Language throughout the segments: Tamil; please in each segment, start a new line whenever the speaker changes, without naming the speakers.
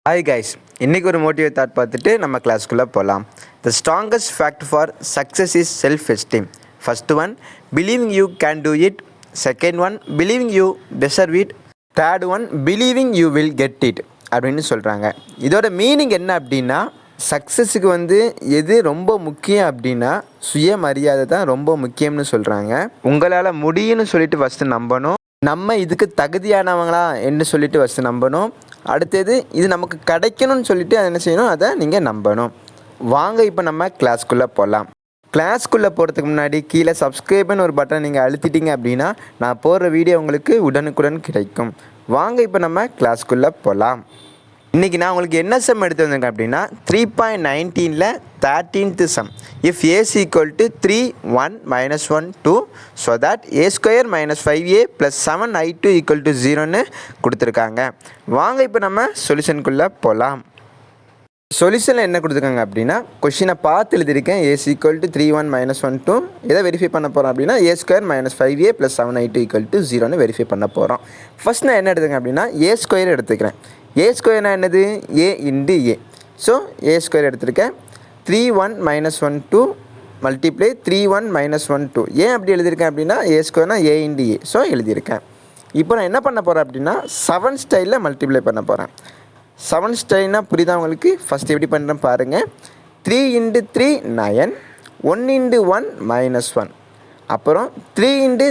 Hi guys, இன்னைக்கு ஒரு மோட்டிவேட் தாட் பார்த்துட்டு நம்ம கிளாஸ்க்குள்ளே போகலாம். The strongest fact for success is self-esteem. First one, believing you can do it. Second one, believing you deserve it. Third one, believing you will get it அப்படின்னு சொல்கிறாங்க. இதோட மீனிங் என்ன அப்படின்னா, சக்ஸஸுக்கு எது ரொம்ப முக்கியம் அப்படின்னா சுயமரியாதை தான் ரொம்ப முக்கியம்னு சொல்கிறாங்க. உங்களால் முடியும்னு சொல்லிட்டு ஃபஸ்ட்டு நம்பணும், நம்ம இதுக்கு தகுதியானவங்களா என்று சொல்லிட்டு ஃபஸ்ட்டு நம்பணும். அடுத்தது இது நமக்கு கிடைக்கணும்னு சொல்லிட்டு அதை என்ன செய்யணும், அதை நீங்கள் நம்பணும். வாங்க இப்போ நம்ம கிளாஸ்க்குள்ளே போகலாம். கிளாஸ்க்குள்ளே போகிறதுக்கு முன்னாடி கீழே சப்ஸ்கிரைப்னு ஒரு பட்டன் நீங்கள் அழுத்திட்டீங்க அப்படின்னா நான் போடுற வீடியோ உங்களுக்கு உடனுக்குடன் கிடைக்கும். வாங்க இப்போ நம்ம கிளாஸ்க்குள்ளே போகலாம். இன்றைக்கி நான் உங்களுக்கு என்ன சம் எடுத்து வந்தேங்க அப்படின்னா 3.19ல் 13th sum. If s equal to 3 1 -1 2 so that a² - 5a + 7i2 = 0ன்னு கொடுத்துருக்காங்க. வாங்க இப்போ நம்ம சொல்யூஷனுக்குள்ளே போகலாம். சொல்யூஷனில் என்ன கொடுத்துருக்காங்க அப்படின்னா, கொஷினை பார்த்து எழுதியிருக்கேன். ஏஸ் ஈக்குவல் டு 3 1 -1 2 எதை வெரிஃபை பண்ண போகிறோம் அப்படின்னா a² - 5a + 7i2 = 0ன்னு வெரிஃபை பண்ண போகிறோம். ஃபஸ்ட் நான் என்ன எடுத்துக்கேன் அப்படின்னா a² எடுத்துக்கிறேன். a² என்னது a × a. ஸோ a² எடுத்திருக்கேன். 3 1 -1 2 மல்டிப்ளை 3 1 -1 2. ஏன் அப்படி எழுதியிருக்கேன் அப்படின்னா a² a × a. ஸோ எழுதியிருக்கேன். இப்போ நான் என்ன பண்ண போகிறேன் அப்படின்னா 7 ஸ்டைலில் மல்டிப்ளை பண்ண போகிறேன். 7 ஸ்டைல்னால் புரியுதா உங்களுக்கு? ஃபஸ்ட் எப்படி பண்ணுறேன் பாருங்கள். 3 × 3 9, 1 × 1 -1, அப்புறம் 3 ×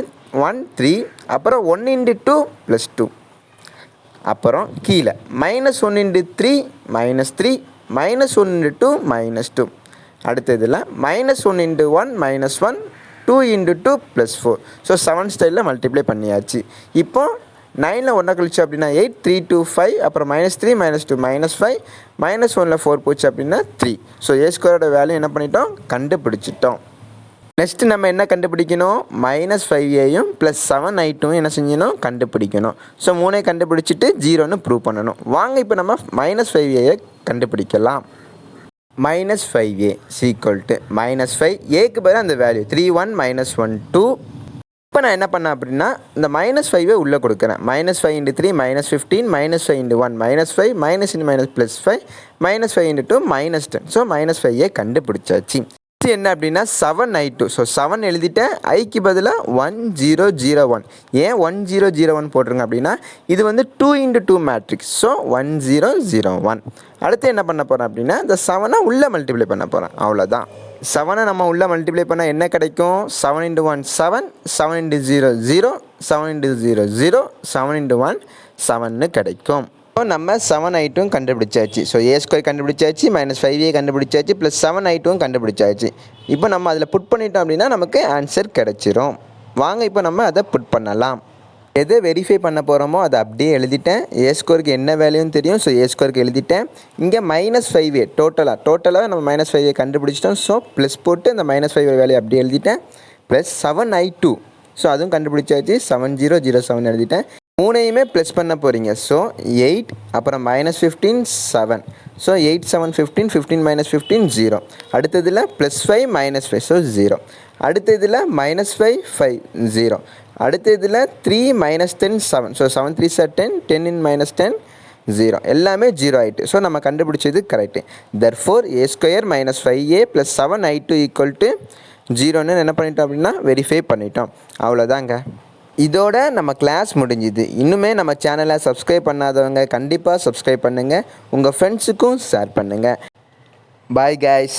1 3, அப்புறம் 1 × 2 + 2, அப்புறம் கீழே -1 × 3 -3, -1 × 2 -2, அடுத்ததில் -1 × 1 -1, 2 × 2 + 4. ஸோ 7 ஸ்டைலில் மல்டிப்ளை பண்ணியாச்சு. இப்போ 9ல் 1 கழிச்சு அப்படின்னா 8, 3 2 5, அப்புறம் -3 -2 -5, -1ல் 4 போச்சு அப்படின்னா 3. ஸோ a² வேல்யூ என்ன பண்ணிட்டோம், கண்டுபிடிச்சிட்டோம். நெக்ஸ்ட்டு நம்ம என்ன கண்டுபிடிக்கணும், -5aயும் + 7i2 என்ன செஞ்சணும், கண்டுபிடிக்கணும். ஸோ 3 கண்டுபிடிச்சிட்டு 0ன்னு ப்ரூவ் பண்ணணும். வாங்க இப்போ நம்ம -5a கண்டுபிடிக்கலாம். -5a = -5aக்கு பதிலாக அந்த வேல்யூ 3 1 -1 2. இப்போ நான் என்ன பண்ணேன் அப்படின்னா இந்த -5 உள்ளே கொடுக்குறேன். -5 × 3 -15, -5 × 1 -5, -5 +5, -5 × 2 -10. ஸோ -5a கண்டுபிடிச்சாச்சு. என்ன அப்படின்னா 7i2. ஸோ 7 எழுதிட்டேன். ஐக்கு பதிலாக 1 0 0 1. ஏன் 1 0 0 1 போட்டுருங்க அப்படின்னா இது 2 × 2 மேட்ரிக்ஸ். ஸோ 1 0 0 1. அடுத்து என்ன பண்ண போகிறேன் அப்படின்னா இந்த 7 உள்ளே மல்டிப்ளை பண்ண போகிறேன். அவ்வளோதான். 7 நம்ம உள்ளே மல்டிப்ளை பண்ணால் என்ன கிடைக்கும், 7 × 1 7, 7 × 0 0, 7 × 0 0, 7 × 1 7ன்னு கிடைக்கும். இப்போ நம்ம 7i2 கண்டுபிடிச்சாச்சு. ஸோ a² கண்டுபிடிச்சாச்சு, -5a கண்டுபிடிச்சாச்சு, + 7i2 கண்டுபிடிச்சாச்சு. இப்போ நம்ம அதில் புட் பண்ணிட்டோம் அப்படின்னா நமக்கு ஆன்சர் கிடச்சிரும். வாங்க இப்போ நம்ம அதை புட் பண்ணலாம். எதை வெரிஃபை பண்ண போகிறோமோ அதை அப்படியே எழுதிட்டேன். a² என்ன வேல்யூன்னு தெரியும். ஸோ a² எழுதிட்டேன். இங்கே -5a டோட்டலாக நம்ம -5a கண்டுபிடிச்சிட்டோம். ஸோ ப்ளஸ் போட்டு அந்த -5 வேல்யூ அப்படியே எழுதிட்டேன். + 7i2. ஸோ அதுவும் கண்டுபிடிச்சாச்சு. 7007 எழுதிட்டேன். மூணையுமே ப்ளஸ் பண்ண போகிறீங்க. ஸோ 8, அப்புறம் -15 7. ஸோ 8 7 15, 15 -15 0. அடுத்ததில் +5 -5, ஸோ 0. அடுத்ததில் -5 5 0. அடுத்ததில் 3 -10 7. ஸோ 7 3 10, 10 × -10 0. எல்லாமே 0 ஆகிட்டு. ஸோ நம்ம கண்டுபிடிச்சது correct. therefore a² - 5a + 7i2 = 0ன்னு என்ன பண்ணிட்டோம் அப்படின்னா வெரிஃபை பண்ணிட்டோம். அவ்வளோதாங்க. இதோட நம்ம கிளாஸ் முடிஞ்சுது. இன்னுமே நம்ம சேனலை சப்ஸ்கிரைப் பண்ணாதவங்க கண்டிப்பாக சப்ஸ்கிரைப் பண்ணுங்கள். உங்கள் ஃப்ரெண்ட்ஸுக்கும் ஷேர் பண்ணுங்கள். Bye guys.